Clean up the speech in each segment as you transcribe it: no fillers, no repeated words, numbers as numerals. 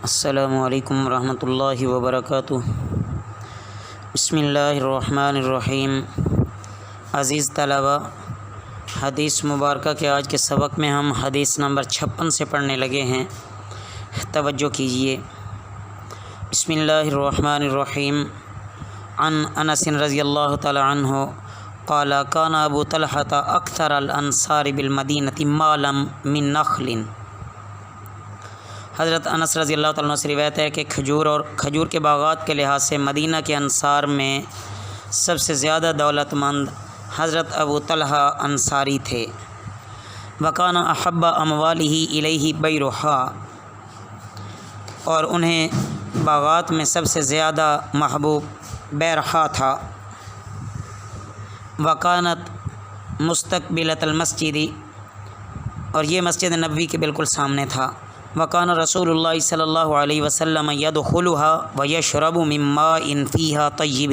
السلام علیکم ورحمۃ اللہ وبرکاتہ۔ بسم اللہ الرحمن الرحیم۔ عزیز طلبہ، حدیث مبارکہ کے آج کے سبق میں ہم حدیث نمبر 56 سے پڑھنے لگے ہیں، توجہ کیجیے۔ بسم اللہ الرحمن الرحیم۔ عن انس رضی اللہ تعالی عنہ قال کان ابو طلحہ اکثر الانصار بالمدینہ مالا من نخل۔ حضرت انس رضی اللہ تعالیٰ عنہ سے روایت ہے کہ کھجور کے باغات کے لحاظ سے مدینہ کے انصار میں سب سے زیادہ دولت مند حضرت ابو طلحہ انصاری تھے۔ وکان احب اموالہ الیہ بیرھا، اور انہیں باغات میں سب سے زیادہ محبوب بیرھا تھا۔ وکانت مستقبلۃ المسجد، اور یہ مسجد نبوی کے بالکل سامنے تھا۔ وکان رسول اللہ صلی اللہ علیہ وسلم یدخلها ویشرب من ماء فیہا طیب،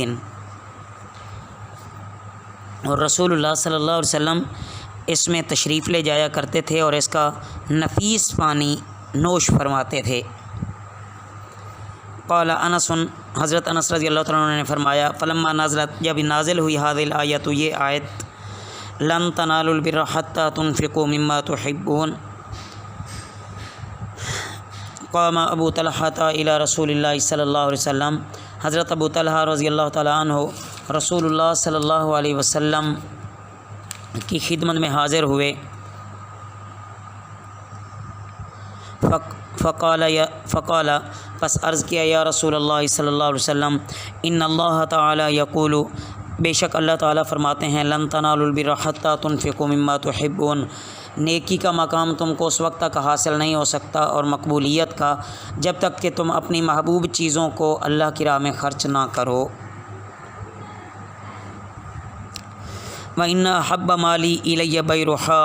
اور رسول اللہ صلی اللہ علیہ وسلم اس میں تشریف لے جایا کرتے تھے اور اس کا نفیس پانی نوش فرماتے تھے۔ قال انس، حضرت انس رضی اللہ تعالیٰ عنہ نے فرمایا، فلما نازلت، جب نازل ہوئی هذه الآیت، یہ آیت، لن تنالوا البر حتى تنفقوا مما تحبون، قام ابو طلحہ الی رسول اللہ صلی اللہ علیہ وسلم، حضرت ابو طلحہ رضی اللہ تعالیٰ عنہ رسول اللہ صلی اللہ علیہ وسلم کی خدمت میں حاضر ہوئے۔ فقال، پس عرض کیا، یا رسول اللہ صلی اللہ علیہ وسلم، ان اللہ تعالی یقول، بے شک اللہ تعالیٰ فرماتے ہیں، لن تنالوا البر حتی تنفقوا مما تحبون، نیکی کا مقام تم کو اس وقت تک حاصل نہیں ہو سکتا اور مقبولیت کا، جب تک کہ تم اپنی محبوب چیزوں کو اللہ کی راہ میں خرچ نہ کرو۔ وَإِنَّ أَحَبَّ مَالِي إِلَيَّ بَيْرُحَا،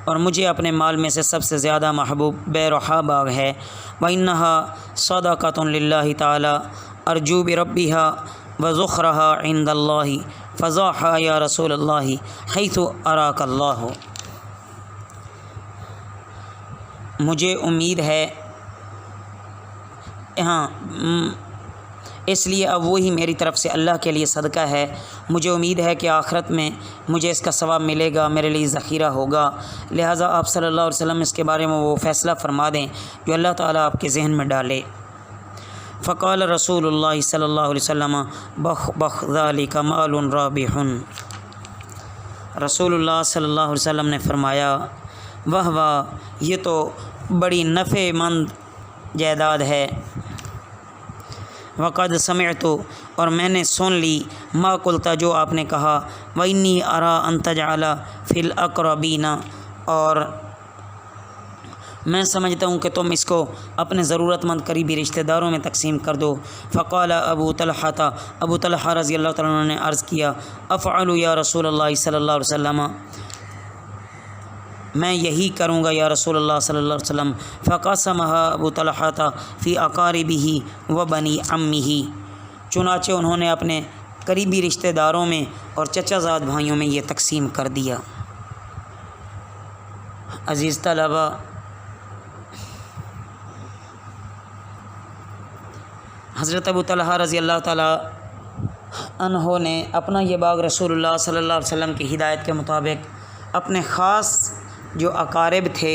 اور مجھے اپنے مال میں سے سب سے زیادہ محبوب بیرحا باغ ہے۔ وَإِنَّهَا صَدَقَةٌ لِلَّهِ تَعَالَى أَرْجُو بِرَبِّهَا وَذُخْرَهَا عِنْدَ اللَّهِ فَضَاحَا يَا رَسُولَ اللَّهِ حَيْثُ أَرَاكَ اللَّهُ، مجھے امید ہے، اس لیے اب وہی میری طرف سے اللہ کے لیے صدقہ ہے، مجھے امید ہے کہ آخرت میں مجھے اس کا ثواب ملے گا، میرے لیے ذخیرہ ہوگا، لہٰذا آپ صلی اللہ علیہ وسلم اس کے بارے میں وہ فیصلہ فرما دیں جو اللہ تعالیٰ آپ کے ذہن میں ڈالے۔ فقال رسول اللہ صلی اللہ علیہ وسلم، بخ بخ ذالک مال رابح، رسول اللہ صلی اللہ علیہ وسلم نے فرمایا، واہ واہ، یہ تو بڑی نفع مند جائیداد ہے۔ وقد سمعت، اور میں نے سن لی، ما قلت، جو آپ نے کہا، وإنی ارى ان تجعل فی الاقربین، اور میں سمجھتا ہوں کہ تم اس کو اپنے ضرورت مند قریبی رشتہ داروں میں تقسیم کر دو۔ فقال ابو طلحہ، ابو طلحہ رضی اللہ تعالیٰ عنہ نے عرض کیا، افعل یا رسول اللہ صلی اللہ علیہ وسلم، میں یہی کروں گا یا رسول اللہ صلی اللہ علیہ وسلم۔ فقسمها ابو طلحہ فی اقاربہ و بنی عمہ، چنانچہ انہوں نے اپنے قریبی رشتہ داروں میں اور چچا زاد بھائیوں میں یہ تقسیم کر دیا۔ عزیز طلبہ، حضرت ابو طلحہ رضی اللہ تعالیٰ عنہ نے اپنا یہ باغ رسول اللہ صلی اللہ علیہ وسلم کی ہدایت کے مطابق اپنے خاص جو اقارب تھے،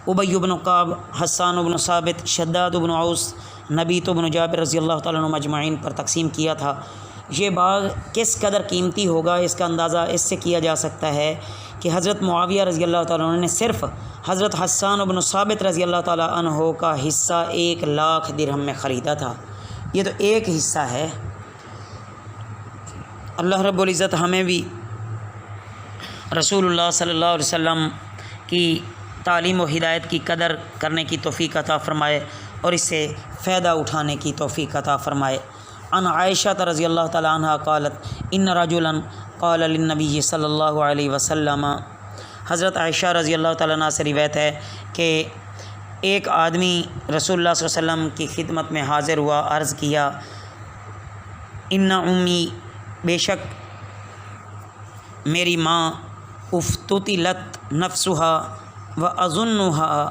ابی بن کعب، حسان بن ثابت، شداد بن اوس، نبیت بن جابر رضی اللہ تعالیٰ عنہ مجمعین پر تقسیم کیا تھا۔ یہ باغ کس قدر قیمتی ہوگا اس کا اندازہ اس سے کیا جا سکتا ہے کہ حضرت معاویہ رضی اللہ تعالیٰ عنہ نے صرف حضرت حسان بن ثابت رضی اللہ تعالیٰ عنہ کا حصہ 1,00,000 درہم میں خریدا تھا۔ یہ تو ایک حصہ ہے۔ اللہ رب العزت ہمیں بھی رسول اللہ صلی اللہ علیہ وسلم کی تعلیم و ہدایت کی قدر کرنے کی توفیق عطا فرمائے اور اس سے فائدہ اٹھانے کی توفیق عطا فرمائے۔ عن عائشہ رضی اللہ تعالیٰ عنہ قالت، ان رجلا قال للنبی صلی اللہ علیہ وسلم، حضرت عائشہ رضی اللہ تعالیٰ عنہ سے روایت ہے کہ ایک آدمی رسول اللہ صلی اللہ علیہ وسلم کی خدمت میں حاضر ہوا، عرض کیا، ان امی، بے شک میری ماں، افتتلت نفسها واظنها،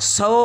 100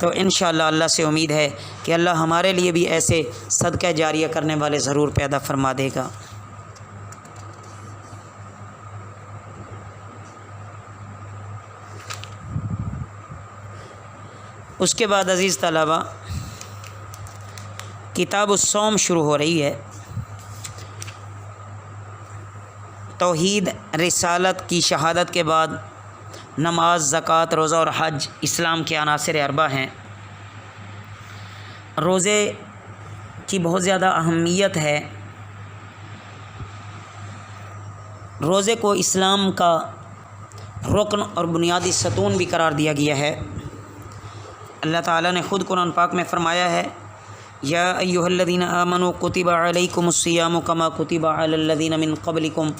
تو انشاءاللہ اللہ سے امید ہے کہ اللہ ہمارے لیے بھی ایسے صدقہ جاریہ کرنے والے ضرور پیدا فرما دے گا۔ اس کے بعد عزیز طلبہ کتاب الصوم شروع ہو رہی ہے۔ توحید رسالت کی شہادت کے بعد نماز، زکوٰۃ، روزہ اور حج اسلام کے عناصر اربع ہیں۔ روزے کی بہت زیادہ اہمیت ہے۔ روزے کو اسلام کا رکن اور بنیادی ستون بھی قرار دیا گیا ہے۔ اللہ تعالیٰ نے خود قرآن پاک میں فرمایا ہے یا ایھا الذین آمنوا کتب علیکم الصیام کما کتب علی الذین من قبلکم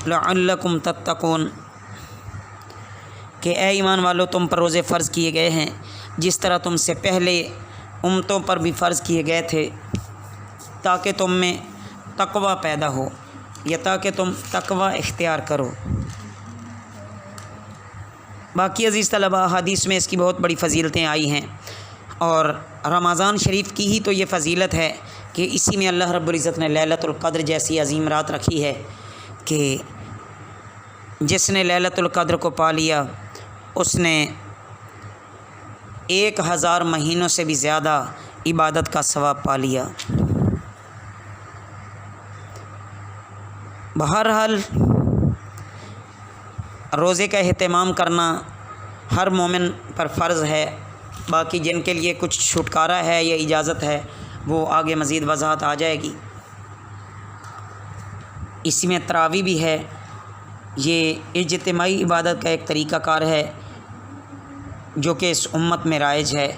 لعلکم تتقون، کہ اے ایمان والو تم پر روزے فرض کیے گئے ہیں جس طرح تم سے پہلے امتوں پر بھی فرض کیے گئے تھے تاکہ تم میں تقوی پیدا ہو یا تاکہ تم تقوی اختیار کرو۔ باقی عزیز طلبہ حدیث میں اس کی بہت بڑی فضیلتیں آئی ہیں، اور رمضان شریف کی ہی تو یہ فضیلت ہے کہ اسی میں اللہ رب العزت نے لیلۃ القدر جیسی عظیم رات رکھی ہے کہ جس نے لیلۃ القدر کو پا لیا اس نے 1000 مہینوں سے بھی زیادہ عبادت کا ثواب پا لیا۔ بہرحال روزے کا اہتمام کرنا ہر مومن پر فرض ہے۔ باقی جن کے لیے کچھ چھٹکارا ہے یا اجازت ہے وہ آگے مزید وضاحت آ جائے گی۔ اسی میں تراویح بھی ہے۔ یہ اجتماعی عبادت کا ایک طریقہ کار ہے جو کہ اس امت میں رائج ہے۔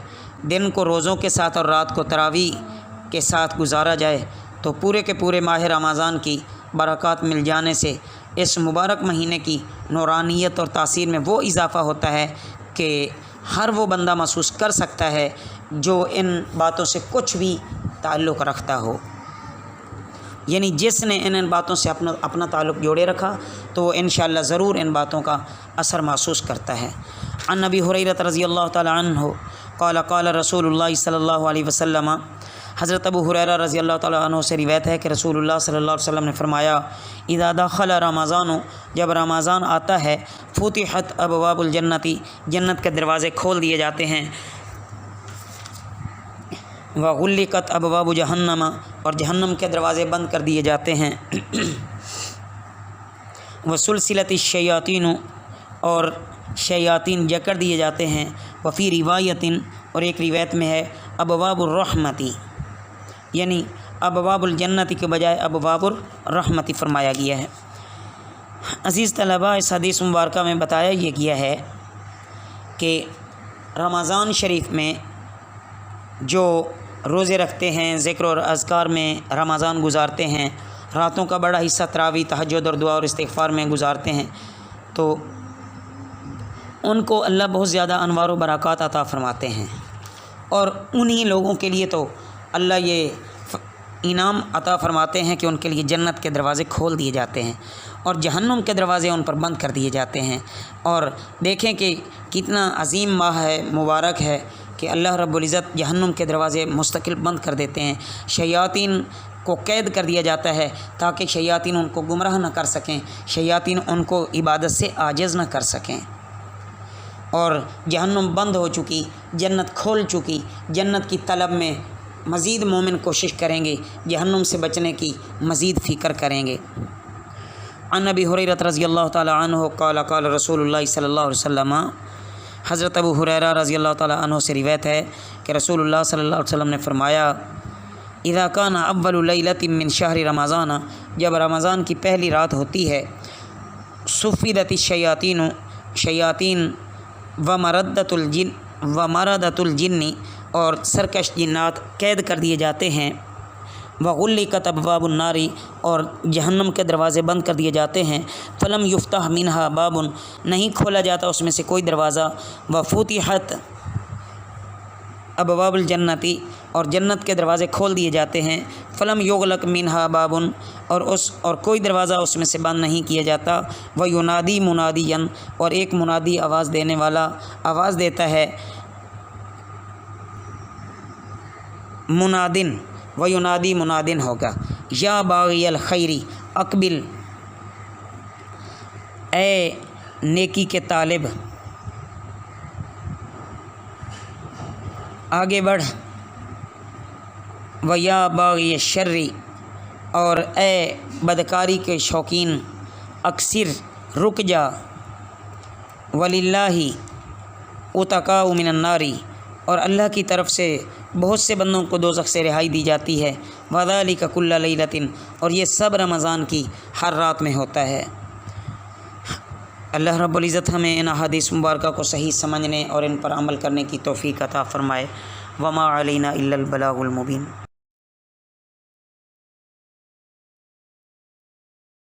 دن کو روزوں کے ساتھ اور رات کو تراویح کے ساتھ گزارا جائے تو پورے کے پورے ماہ رمضان کی برکات مل جانے سے اس مبارک مہینے کی نورانیت اور تاثیر میں وہ اضافہ ہوتا ہے کہ ہر وہ بندہ محسوس کر سکتا ہے جو ان باتوں سے کچھ بھی تعلق رکھتا ہو، یعنی جس نے ان باتوں سے اپنا تعلق جوڑے رکھا تو وہ انشاءاللہ ضرور ان باتوں کا اثر محسوس کرتا ہے۔ عن ابی ہریرہ رضی اللہ تعالی عنہ قال قال رسول اللہ صلی اللہ علیہ وسلم، حضرت ابو ہریرہ رضی اللہ تعالیٰ عنہ سے روایت ہے کہ رسول اللہ صلی اللہ علیہ وسلم نے فرمایا اذا دخل رمضان، جب رمضان آتا ہے، فتحت ابواب الجنتی، جنت کے دروازے کھول دیے جاتے ہیں، وغلقت ابواب جہنم، اور جہنم کے دروازے بند کر دیے جاتے ہیں، وسلسلت الشیاطین، اور شیاطین جکڑ دیے جاتے ہیں، وفی روایت، اور ایک روایت میں ہے ابواب الرحمتی، یعنی ابواب الجنتی کے بجائے ابواب الرحمتی فرمایا گیا ہے۔ عزیز طلبہ اس حدیث مبارکہ میں بتایا یہ گیا ہے کہ رمضان شریف میں جو روزے رکھتے ہیں، ذکر اور اذکار میں رمضان گزارتے ہیں، راتوں کا بڑا حصہ تراویح، تہجد اور دعا اور استغفار میں گزارتے ہیں، تو ان کو اللہ بہت زیادہ انوار و برکات عطا فرماتے ہیں، اور انہی لوگوں کے لیے تو اللہ یہ انعام عطا فرماتے ہیں کہ ان کے لیے جنت کے دروازے کھول دیے جاتے ہیں اور جہنم کے دروازے ان پر بند کر دیے جاتے ہیں۔ اور دیکھیں کہ کتنا عظیم ماہ ہے، مبارک ہے کہ اللہ رب العزت جہنم کے دروازے مستقل بند کر دیتے ہیں، شیاطین کو قید کر دیا جاتا ہے تاکہ شیاطین ان کو گمراہ نہ کر سکیں، شیاطین ان کو عبادت سے عاجز نہ کر سکیں، اور جہنم بند ہو چکی، جنت کھول چکی، جنت کی طلب میں مزید مومن کوشش کریں گے، جہنم سے بچنے کی مزید فکر کریں گے۔ عن ابی ہریرہ رضی اللہ تعالی عنہ قال قال رسول اللہ صلی اللہ علیہ وسلم، حضرت ابو ہریرہ رضی اللہ تعالی عنہ سے روایت ہے کہ رسول اللہ صلی اللہ علیہ وسلم نے فرمایا اذا کان اول لیلۃ من شہر رمضان، جب رمضان کی پہلی رات ہوتی ہے، صفدت الشیاطین، شیاطین ومردۃ الجن، اور سرکش جنات قید کر دیے جاتے ہیں، وغلقت ابواب النار، اور جہنم کے دروازے بند کر دیے جاتے ہیں، فلم یفتح منہا باب، نہیں کھولا جاتا اس میں سے کوئی دروازہ، وفتحت ابواب الجنتی، اور جنت کے دروازے کھول دیے جاتے ہیں، فلم یغلق منہا باب، اور کوئی دروازہ اس میں سے بند نہیں کیا جاتا، وینادی منادیا، اور ایک منادی آواز دینے والا آواز دیتا ہے، منادن و ینادی منادن ہوگا، یا باغی الخیری اقبل، اے نیکی کے طالب آگے بڑھ، و یا باغی الشری، اور اے بدکاری کے شوقین اکثر رک جا، وللہ اتقاء من النار، اور اللہ کی طرف سے بہت سے بندوں کو دوزخ سے رہائی دی جاتی ہے، وذالک کل لیلۃ، اور یہ سب رمضان کی ہر رات میں ہوتا ہے۔ اللہ رب العزت ہمیں ان احادیث مبارکہ کو صحیح سمجھنے اور ان پر عمل کرنے کی توفیق عطا فرمائے۔ وما علینا الا البلاغ المبین۔